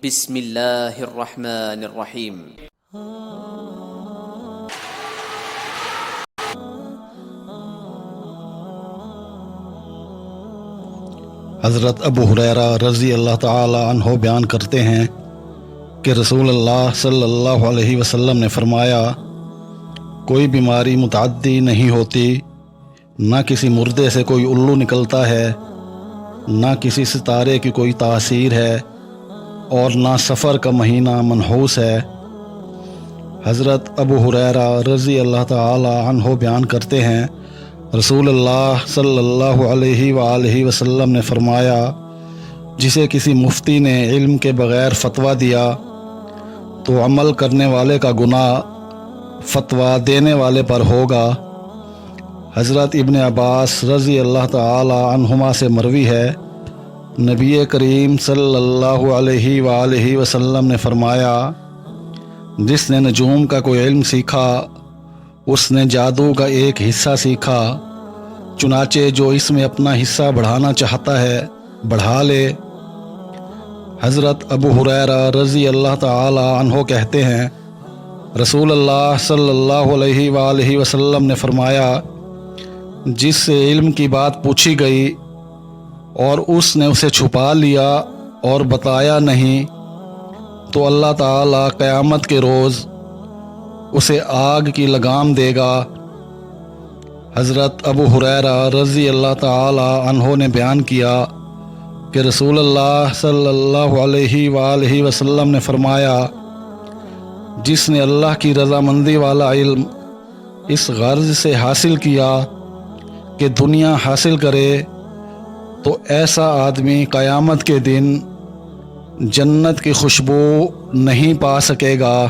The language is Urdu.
بسم اللہ الرحمن الرحیم۔ حضرت ابو ہریرہ رضی اللہ تعالی عنہ بیان کرتے ہیں کہ رسول اللہ صلی اللہ علیہ وسلم نے فرمایا، کوئی بیماری متعدی نہیں ہوتی، نہ کسی مردے سے کوئی الو نکلتا ہے، نہ کسی ستارے کی کوئی تاثیر ہے، اور نہ سفر کا مہینہ منحوس ہے۔ حضرت ابو ہریرہ رضی اللہ تعالی عنہ بیان کرتے ہیں، رسول اللہ صلی اللہ علیہ وآلہ وسلم نے فرمایا، جسے کسی مفتی نے علم کے بغیر فتویٰ دیا تو عمل کرنے والے کا گناہ فتویٰ دینے والے پر ہوگا۔ حضرت ابن عباس رضی اللہ تعالی عنہما سے مروی ہے، نبی کریم صلی اللہ علیہ وآلہ وسلم نے فرمایا، جس نے نجوم کا کوئی علم سیکھا اس نے جادو کا ایک حصہ سیکھا، چنانچہ جو اس میں اپنا حصہ بڑھانا چاہتا ہے بڑھا لے۔ حضرت ابو ہریرہ رضی اللہ تعالی عنہ کہتے ہیں، رسول اللہ صلی اللہ علیہ وآلہ وسلم نے فرمایا، جس سے علم کی بات پوچھی گئی اور اس نے اسے چھپا لیا اور بتایا نہیں، تو اللہ تعالی قیامت کے روز اسے آگ کی لگام دے گا۔ حضرت ابو ہریرہ رضی اللہ تعالی عنہ نے بیان کیا کہ رسول اللہ صلی اللہ علیہ وآلہ وسلم نے فرمایا، جس نے اللہ کی رضامندی والا علم اس غرض سے حاصل کیا کہ دنیا حاصل کرے، تو ایسا آدمی قیامت کے دن جنت کی خوشبو نہیں پا سکے گا۔